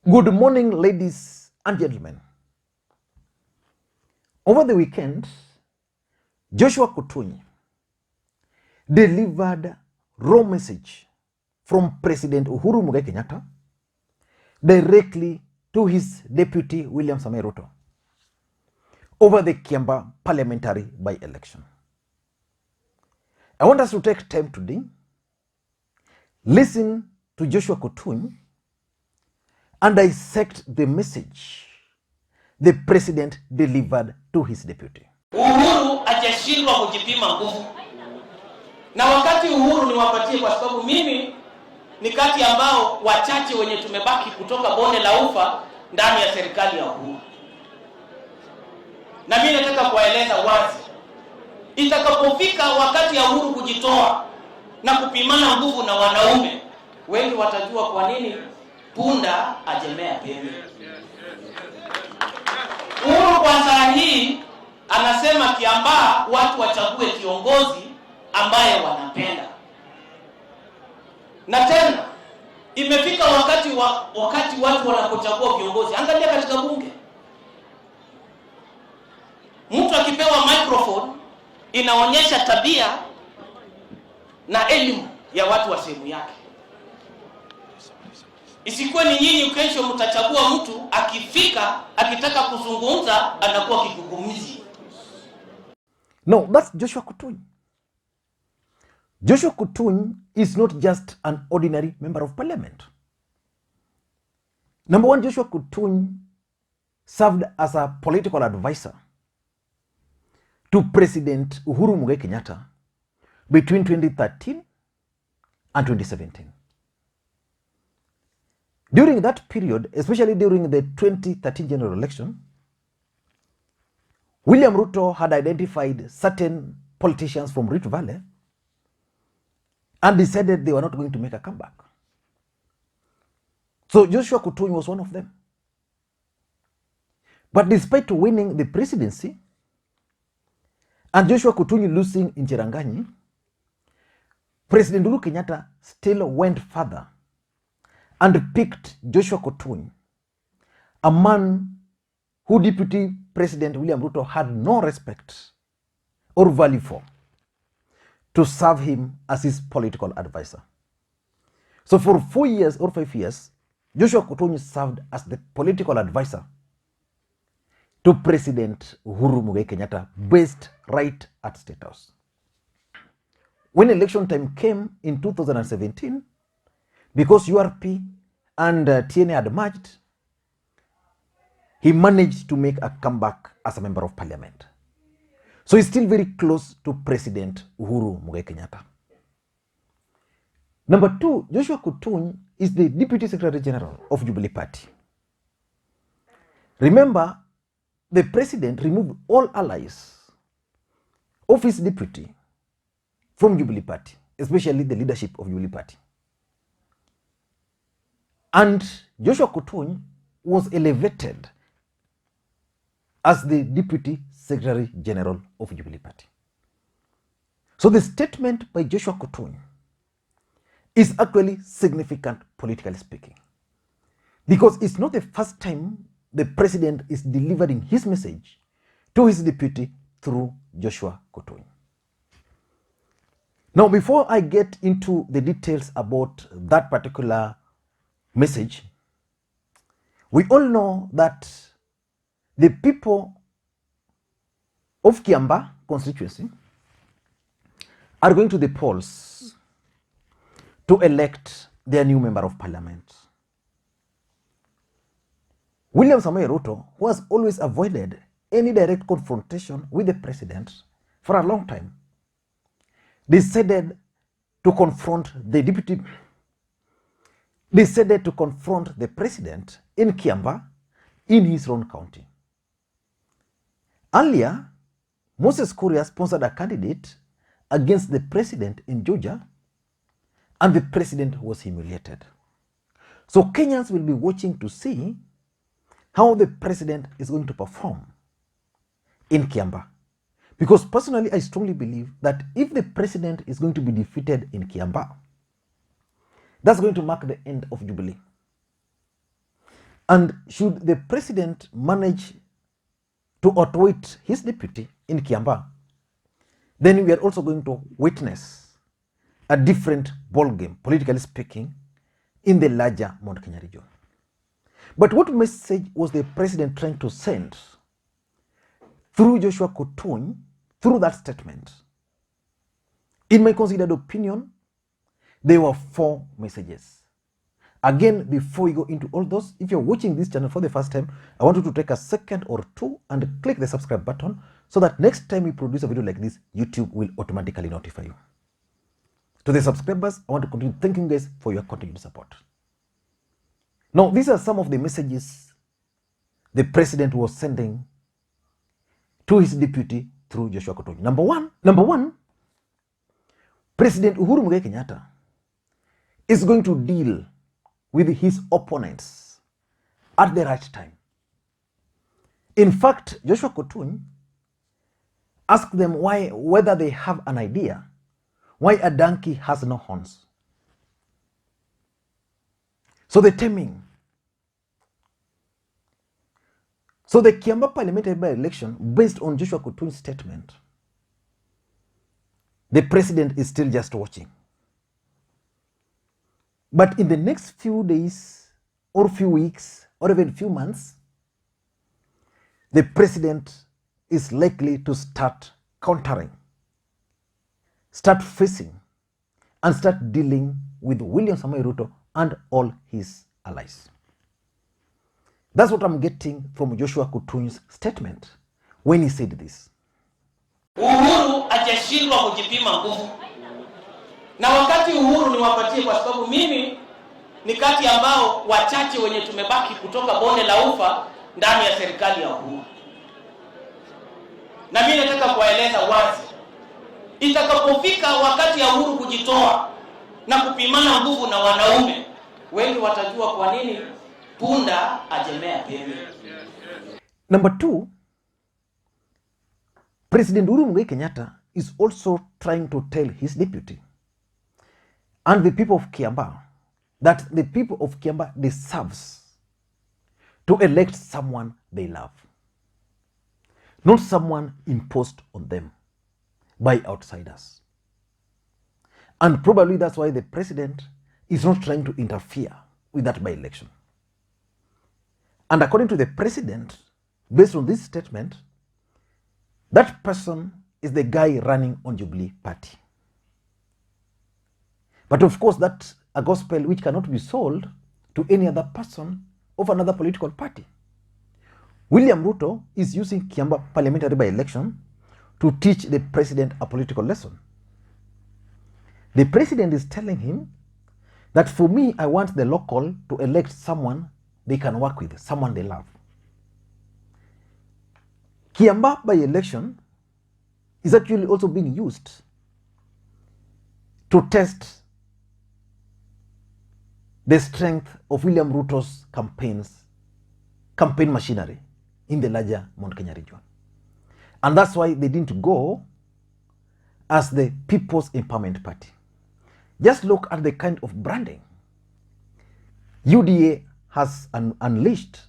Good morning, ladies and gentlemen. Over the weekend, Joshua Kutuny delivered raw message from President Uhuru Kenyatta directly to his deputy William Samoei Ruto over the Kiambaa parliamentary by-election. I want us to take time today, listen to Joshua Kutuny and dissect the message the president delivered to his deputy. Uhuru hajashindwa kujipima nguvu. Na wakati Uhuru niwapatie, kwa sababu mimi ni kati ambao wachache wenye tumebaki kutoka bonde la ufa ndani ya serikali ya Uhuru. Na mimi nataka kuwaeleza wazi, itakapofika wakati ya Uhuru kujitoa na kupimana nguvu na wanaume, wengi watajua kwa nini punda ajemea pembe. Uhuru kwa saa hii anasema Kiambaa watu wachague kiongozi ambaye wanapenda. Na tena imefika wakati watu wanapochagua viongozi. Angalia katika bunge, mtu akipewa microphone inaonyesha tabia na elimu ya watu wa sehemu yake. Isikuwe ni nyinyi kesho mtachagua mtu akifika akitaka kuzungumza anakuwa kigugumizi. No, that's Joshua Kutuny. Joshua Kutuny is not just an ordinary member of parliament. Number one, Joshua Kutuny served as a political advisor to President Uhuru Kenyatta between 2013 and 2017. During that period, especially during the 2013 general election, William Ruto had identified certain politicians from Rift Valley and decided they were not going to make a comeback. So Joshua Kutuny was one of them. But despite winning the presidency and Joshua Kutuny losing in Cherangani, President Uhuru Kenyatta still went further and picked Joshua Kutuny, a man who Deputy President William Ruto had no respect or value for, to serve him as his political advisor. So for 4 years or 5 years, Joshua Kutuny served as the political advisor to President Uhuru Kenyatta, based right at State House. When election time came in 2017, because URP and TNA had merged, he managed to make a comeback as a member of parliament. So he's still very close to President Uhuru Kenyatta. Number two, Joshua Kutuny is the Deputy Secretary General of Jubilee Party. Remember, the president removed all allies of his deputy from Jubilee Party, especially the leadership of Jubilee Party. And Joshua Kutuny was elevated as the Deputy Secretary General of Jubilee Party. So the statement by Joshua Kutuny is actually significant, politically speaking, because it's not the first time the president is delivering his message to his deputy through Joshua Kutuny. Now, before I get into the details about that particular message, we all know that the people of Kiambaa constituency are going to the polls to elect their new member of parliament. William Samoei Ruto, who has always avoided any direct confrontation with the president for a long time, decided to confront the president in Kiambaa, in his own county. Earlier, Moses Kuria sponsored a candidate against the president in Georgia, and the president was humiliated. So Kenyans will be watching to see how the president is going to perform in Kiambaa. Because personally, I strongly believe that if the president is going to be defeated in Kiambaa, that's going to mark the end of Jubilee. And should the president manage to outwit his deputy in Kiambaa, then we are also going to witness a different ballgame, politically speaking, in the larger Mount Kenya region. But what message was the president trying to send through Joshua Kutuny, through that statement? In my considered opinion, there were 4 messages. Again, before we go into all those, if you're watching this channel for the first time, I want you to take a second or 2 and click the subscribe button so that next time we produce a video like this, YouTube will automatically notify you. To the subscribers, I want to continue thanking you guys for your continued support. Now, these are some of the messages the president was sending to his deputy through Joshua Kutuny. Number one, President Uhuru Kenyatta is going to deal with his opponents at the right time. In fact, Joshua Kutuny asked them whether they have an idea why a donkey has no horns. So the timing. So the Kiambaa parliamentary by-election, based on Joshua Kutuny's statement, the president is still just watching. But in the next few days or few weeks or even few months, the president is likely to start countering, start facing, and start dealing with William Samoei Ruto and all his allies. That's what I'm getting from Joshua Kutuny's statement when he said this. Uhuru hajashindwa kujipima nguvu. Na wakati Uhuru niwapatie, kwa sababu mimi ni kati ambao wachache wenye tumebaki kutoka bonde la ufa ndani ya serikali ya Uhuru. Na mimi nataka kuwaeleza wazi, itakapofika wakati ya Uhuru kujitoa na kupimana nguvu na wanaume, wengi watajua kwa nini punda ajemea pembe. Number 2, President Uhuru Kenyatta is also trying to tell his deputy and the people of Kiambaa that the people of Kiambaa deserves to elect someone they love, not someone imposed on them by outsiders. And probably that's why the president is not trying to interfere with that by-election. And according to the president, based on this statement, that person is the guy running on Jubilee Party. But of course, that's a gospel which cannot be sold to any other person of another political party. William Ruto is using Kiambaa parliamentary by-election to teach the president a political lesson. The president is telling him that for me, I want the local to elect someone they can work with, someone they love. Kiambaa by-election is actually also being used to test the strength of William Ruto's campaign machinery in the larger Mount Kenya region. And that's why they didn't go as the People's Empowerment Party. Just look at the kind of branding UDA has unleashed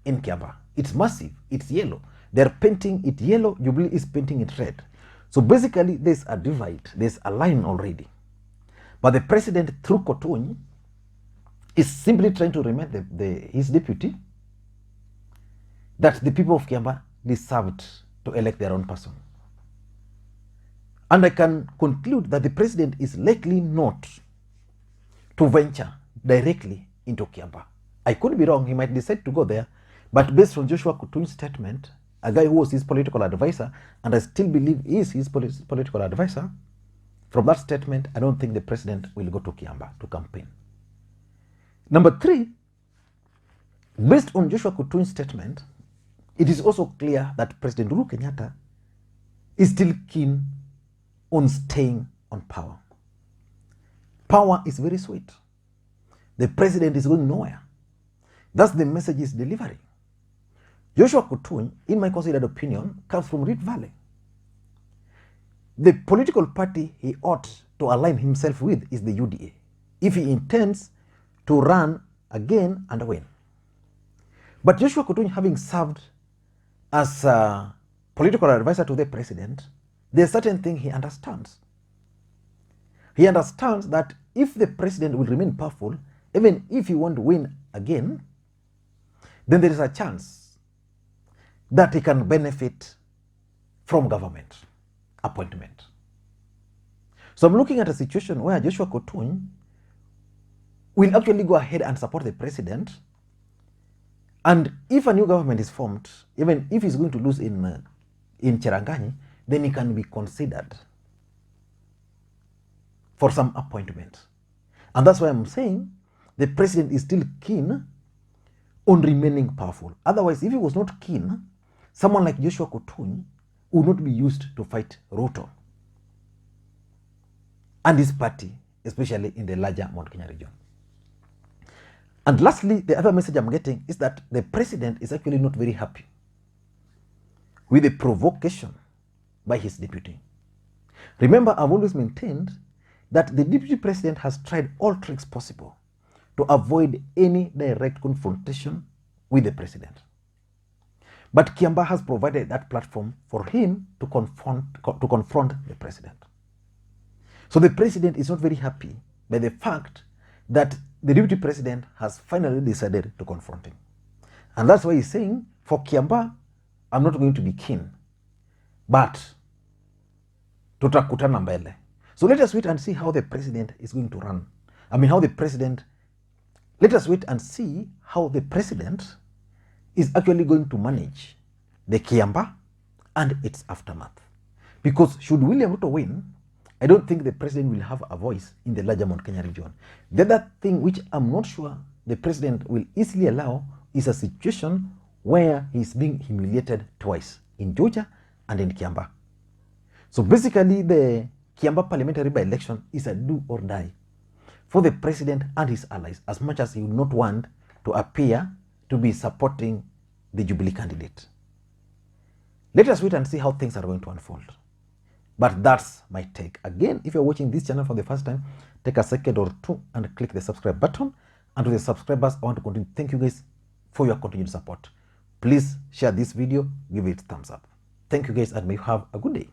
in Kiambaa. It's massive, it's yellow. They're painting it yellow, Jubilee is painting it red. So basically there's a divide, there's a line already. But the president, through Kutuny, is simply trying to remind his deputy that the people of Kiambaa deserved to elect their own person. And I can conclude that the president is likely not to venture directly into Kiambaa. I could be wrong, he might decide to go there, but based on Joshua Kutuny's statement, a guy who was his political advisor, and I still believe he is his political advisor, from that statement, I don't think the president will go to Kiambaa to campaign. Number 3, based on Joshua Kutuny's statement, it is also clear that President Uhuru Kenyatta is still keen on staying on power. Power is very sweet. The president is going nowhere. That's the message he's delivering. Joshua Kutuny, in my considered opinion, comes from Rift Valley. The political party he ought to align himself with is the UDA, if he intends to run again and win. But Joshua Kutuny, having served as a political advisor to the president, there's certain thing he understands. He understands that if the president will remain powerful, even if he won't win again, then there is a chance that he can benefit from government appointment. So I'm looking at a situation where Joshua Kutuny will actually go ahead and support the president. And if a new government is formed, even if he's going to lose in Cherangani, then he can be considered for some appointment. And that's why I'm saying the president is still keen on remaining powerful. Otherwise, if he was not keen, someone like Joshua Kutuny would not be used to fight Ruto and his party, especially in the larger Mount Kenya region. And lastly, the other message I'm getting is that the president is actually not very happy with the provocation by his deputy. Remember, I've always maintained that the deputy president has tried all tricks possible to avoid any direct confrontation with the president. But Kiambaa has provided that platform for him to confront the president. So the president is not very happy by the fact that the deputy president has finally decided to confront him. And that's why he's saying, for Kiambaa, I'm not going to be keen, but tutakutana mbele. So let us wait and see how the president is going to run. Let us wait and see how the president is actually going to manage the Kiambaa and its aftermath. Because should William Ruto win, I don't think the president will have a voice in the larger Mount Kenya region. The other thing which I'm not sure the president will easily allow is a situation where he's being humiliated twice, in Georgia and in Kiambaa. So basically, the Kiambaa parliamentary by-election is a do or die for the president and his allies, as much as he would not want to appear to be supporting the Jubilee candidate. Let us wait and see how things are going to unfold. But that's my take. Again, if you're watching this channel for the first time, take a second or two and click the subscribe button. And to the subscribers, I want to continue. Thank you guys for your continued support. Please share this video, give it a thumbs up. Thank you guys, and may you have a good day.